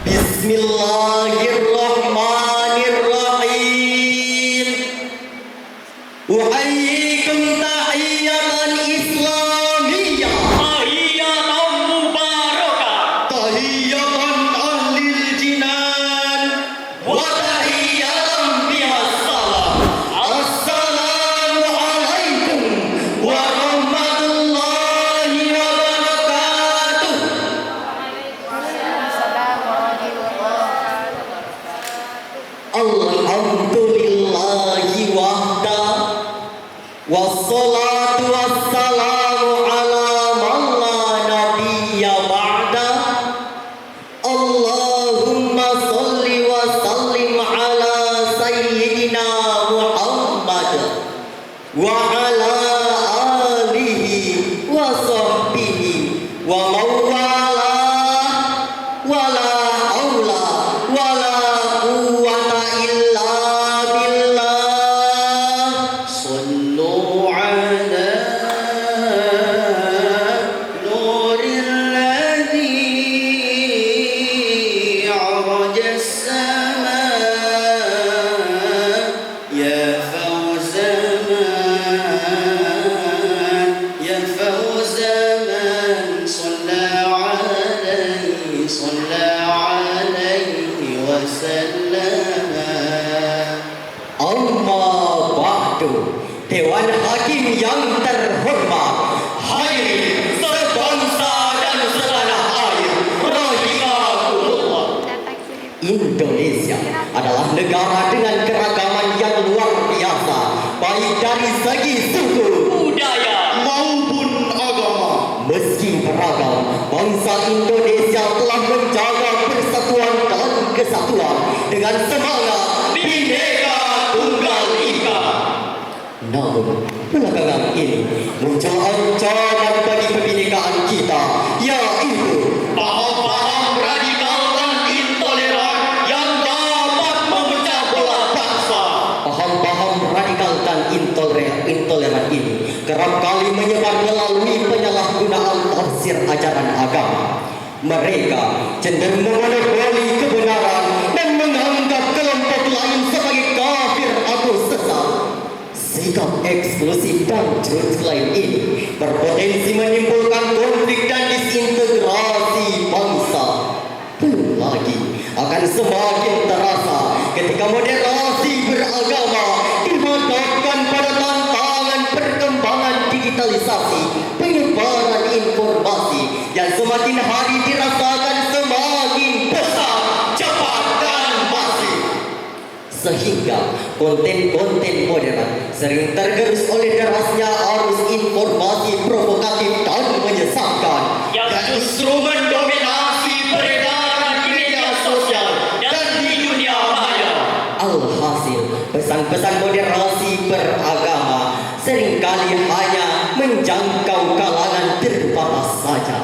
Bismillahirrahmanirrahim. Uhayyikum tahiyatan islamiyah. Tahiyatan mubarakah. Tahiyatan ahlil jinan. Wa tahiyatan bihas salam. Assalamualaikum warahmatullahi wabarakatuh. Alhamdulillahi wahda. Wassalatu wassalamu ala man la nabiyya ba'da. Allahumma salli wa sallim ala sayyidina Muhammad wa ala alihi wa sahbihi wa mawala wa la haula wa la quwwata illa billah. Sallu ala nuril ladzi araja as-samaa ya fawzaman ya fawzaman salla alaihi wa sallama. Amma ba'du. Dewan Hakim yang terhormat, hadirin sebangsa dan setanah air, rahimakumullah. Indonesia adalah negara dengan keragaman yang luar biasa, baik dari segi suku, Budaya maupun agama. Meski beragam, bangsa Indonesia telah menjaga persatuan dan kesatuan dengan semangat Bhinneka Tunggal Ika. Namun, belakangan ini muncul ancaman bagi kebinekaan kita, yaitu paham-paham radikal dan intoleran yang dapat memecah belah bangsa. paham-paham radikal dan intoleran ini kerap kali menyebar melalui penyalahgunaan tafsir ajaran agama. Mereka cenderung memonopoli kebenaran dan menganggap kelompok lain sebagai kafir atau sesat. Sikap eksklusif dan truth lain ini berpotensi menimbulkan konflik dan disintegrasi bangsa. Belum lagi akan semakin terasa ketika moderasi beragama dihadapkan pada tantangan perkembangan digitalisasi, penyebaran informasi yang semakin hari dirasakan semakin besar, cepat dan masif. Sehingga konten-konten modern sering tergerus oleh derasnya arus informasi provokatif dan menyesatkan Yang justru mendominasi peredaran di media sosial dan di dunia maya. Alhasil, pesan-pesan moderasi beragama seringkali hanya menjangkau kalangan terbatas saja.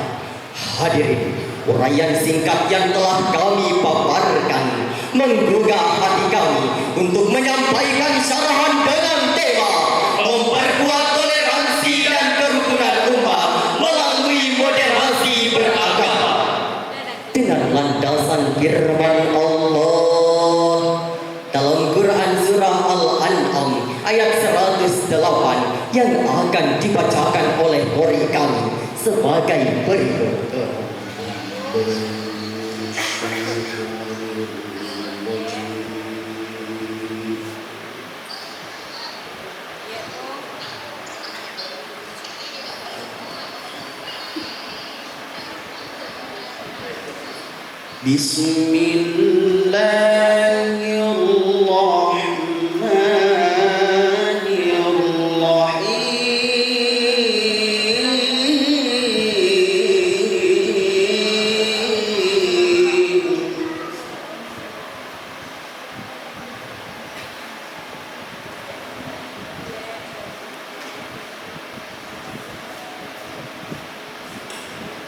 Hadirin, uraian singkat yang telah kami paparkan menggugah hati kami untuk menyampaikan syarahan dengan tema memperkuat toleransi dan kerukunan umat melalui moderasi beragama. Dengan landasan firman Allah dalam Quran surah Al-An'am ayat 108 yang akan dibacakan oleh qori kami sebagai berikut.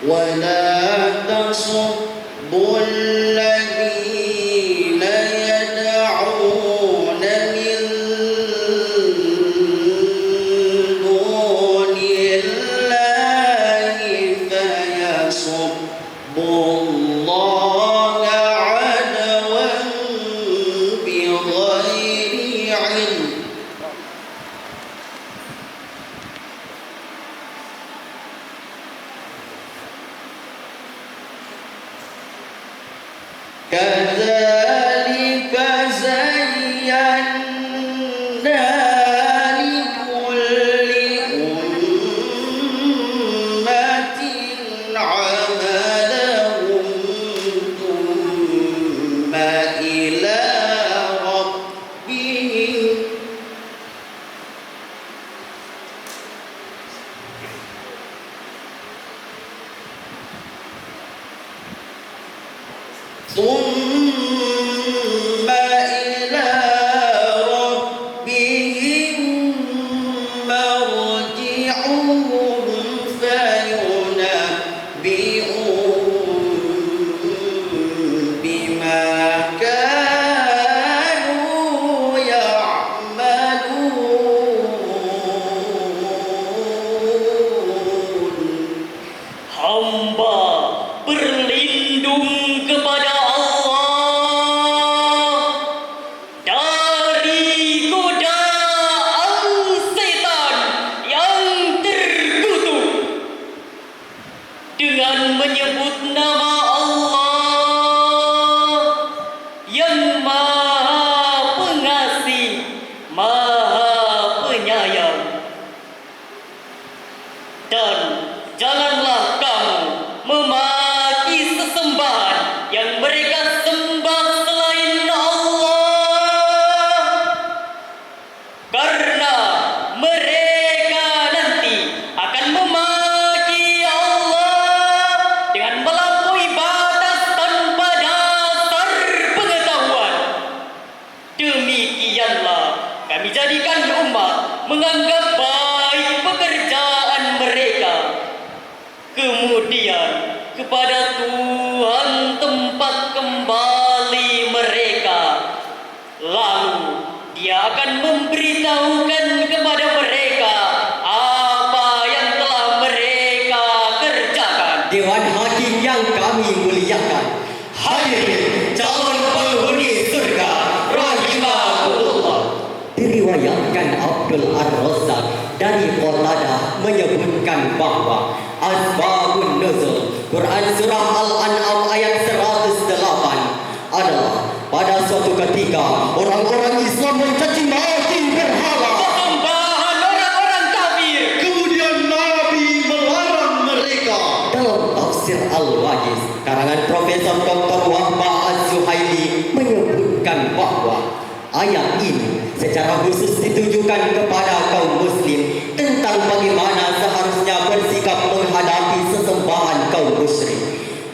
ولا تصبوا الذين يدعون من دون الله فيسبوا الله كذلك زينا لكل أمة عملهم ثم إلى ربهم ثم إلى ربهم مرجعهم فينبئهم بما كانوا يعملون. Hamba berlindung kepada Allah dari godaan setan yang terkutuk dengan menyebut nama Allah yang Maha Pengasih, Maha Penyayang. Dan janganlah kamu memaki sesembahan yang mereka sembah selain Allah, karena mereka nanti akan memaki Allah dengan melampaui batas tanpa dasar pengetahuan. Demikianlah kami jadikan umat menganggap baik pekerjaan mereka. Kemudian kepada Tuhan tempat kembali mereka. Lalu Dia akan memberitahukan kepada mereka apa yang telah mereka kerjakan. Dewan Hakim yang kami muliakan, hadirin calon penghuni surga rahimahullah. Diriwayatkan Abdul Ar-Razzaq dari Qatadah menyebutkan bahwa asbabun nuzul Quran surah Al-An'am ayat 108 adalah pada suatu ketika orang-orang Islam mencaci maki berhala, Sembahan orang-orang kafir. kemudian Nabi melarang mereka. Dalam tafsir Al-Wajiz karangan Profesor Dr. Wahba Az-Zuhaili menyebutkan bahwa ayat ini secara khusus ditujukan kepada kaum muslim tentang bagaimana seharusnya bersikap menghadapi sesembahan kaum musyrik.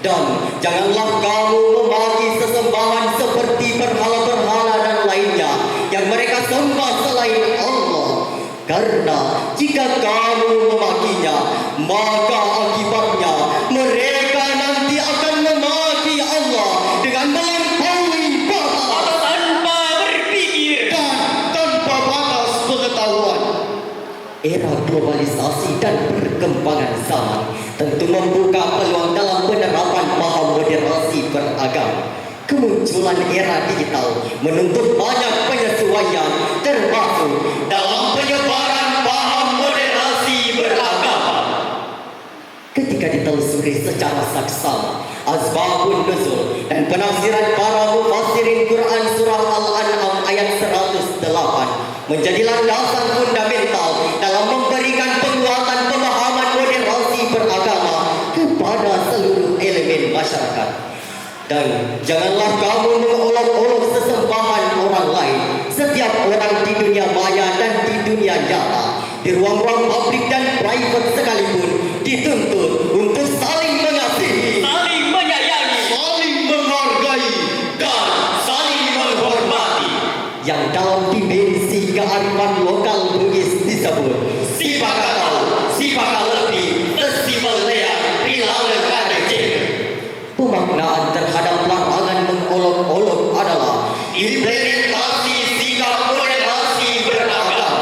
Dan janganlah kamu memaki sesembahan seperti berhala-berhala dan lainnya yang mereka sembah selain Allah. Karena jika kamu memakinya, maka akibatnya mereka nanti akan memaki Allah dengan melampaui batas Atau tanpa berpikir. dan tanpa batas pengetahuan. Era globalisasi dan perkembangan zaman tentu membuka peluang dalam penerapan paham moderasi beragama. Kemunculan era digital menuntut banyak penyesuaian termasuk dalam penyebaran paham moderasi beragama. Ketika ditelusuri secara saksama asbabun nuzul dan penafsiran para mufassirin Quran surah Al-An'am ayat 108 menjadi landasan fundamental dalam memberikan penguatan pemahaman moderasi beragama kepada seluruh elemen masyarakat. Dan janganlah kamu mengolok-olok sesembahan orang lain. Setiap orang di dunia maya dan di dunia nyata, di ruang-ruang publik dan private sekalipun, dituntut untuk saling mengasihi, Saling menyayangi. saling menghargai, dan saling menghormati. Yang dalam dimensi kearifan lokal Bugis disebut sipakatau, sipakaleti, tesibelea, rilalengkan jeng. Pemaknaan terhadap larangan mengolok-olok adalah implementasi sikap moderasi beragama.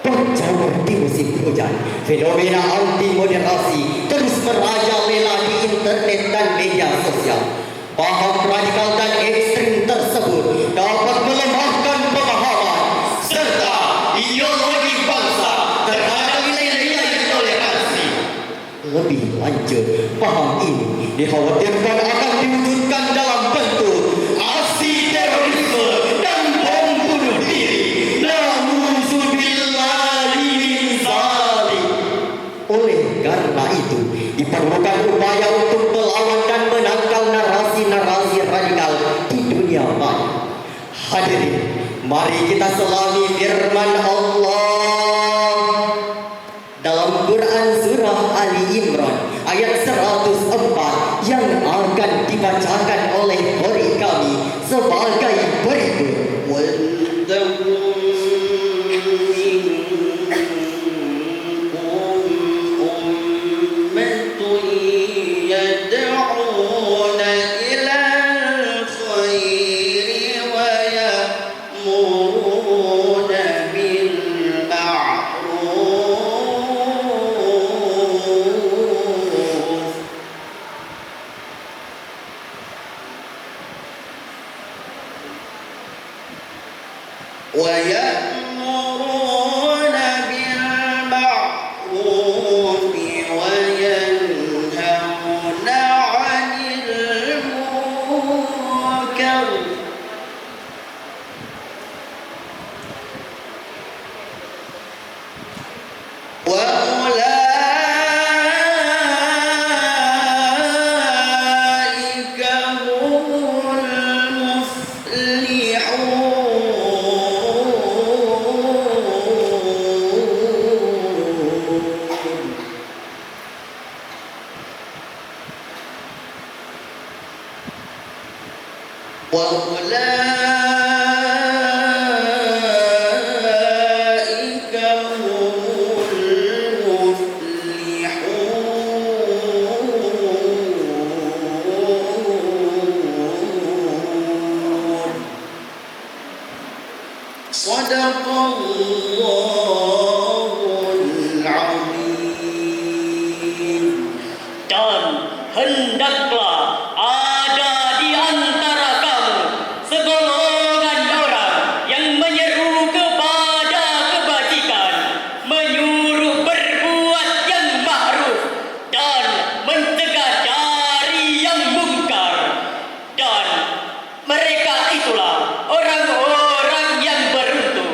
Berjamur di musim hujan, fenomena anti moderasi terus merajalela di internet dan media sosial. Paham radikal dan ekstrim tersebut dapat melemahkan pemahaman serta ideologi bangsa terhadap nilai-nilai toleransi. Lebih lanjut, paham ini dikhawatirkan akan diwujudkan memerlukan upaya untuk melawan dan menangkal narasi-narasi radikal di dunia maya. Hadirin, mari kita selami firman Allah dalam Quran surah Ali Imran ayat 104 yang akan dibacakan oleh qari kami sebagai berikut. ويأمرون بالمعروف وينهون عن المنكر وأولئك هم المفلحون. وأولئك هم المفلحون. صدق الله العظيم. Dan hendaklah ada di antara kamu segolongan orang yang menyeru kepada kebajikan, menyuruh berbuat yang ma'ruf dan mencegah dari yang mungkar. Dan mereka itulah orang-orang yang beruntung.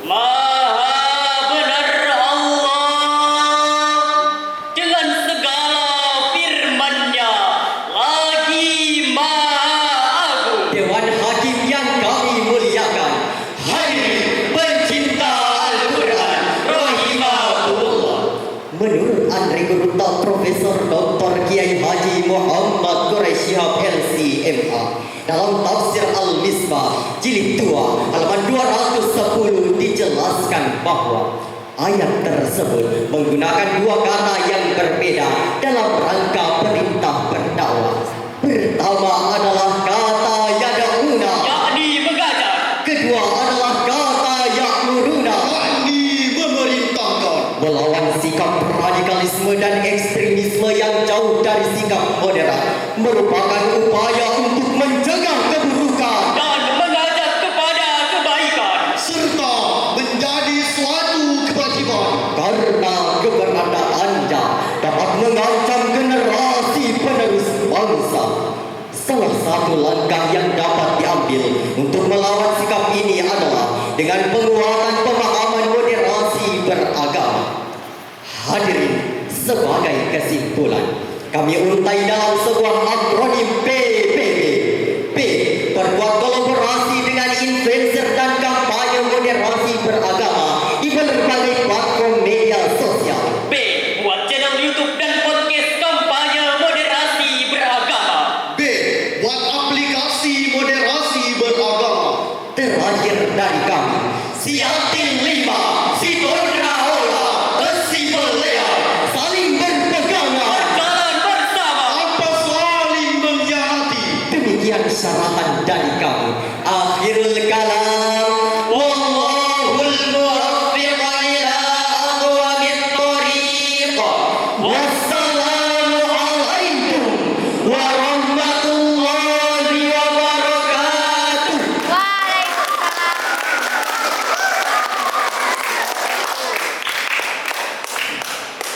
Maha benar Allah dengan segala firman-Nya, lagi Maha Agung. Dewan Hakim yang kami muliakan, hadirin pencinta Al-Quran rahimahullah. Menurut Andri Guruta Profesor Dr. Kiai Haji Muhammad Quraish Shihab LC.MA dalam tafsir Al-Misbah jilid 2 halaman 210 dijelaskan bahwa ayat tersebut menggunakan dua kata yang berbeda dalam rangka perintah berdakwah. Pertama adalah kata yad'una, Yakni mengajak. kedua adalah kata ya'muruna, Yakni memerintahkan. melawan sikap radikalisme dan ekstremisme yang jauh dari sikap moderat merupakan upaya untuk mencegah keburukan Dan mengajak kepada kebaikan. serta menjadi suatu kewajiban. karena keberadaannya dapat mengancam generasi penerus bangsa. Salah satu langkah yang dapat diambil untuk melawan sikap ini adalah dengan penguatan pemahaman moderasi beragama. Hadirin, sebagai kesimpulan, kami untai dalam sebuah akronim PBB. P. Perkuat kolaborasi dengan influencer dan kampanye moderasi beragama di berbagai platform media sosial. B. Buat channel YouTube dan podcast kampanye moderasi beragama. B. Buat aplikasi moderasi beragama. Terakhir dari kami, Siatin 5, Sidondra Ola, Besi Belea, saling berpegangan, Jalan bersama. Tanpa saling mengkhianati. demikian syaratan dari kami. Akhirul kalam.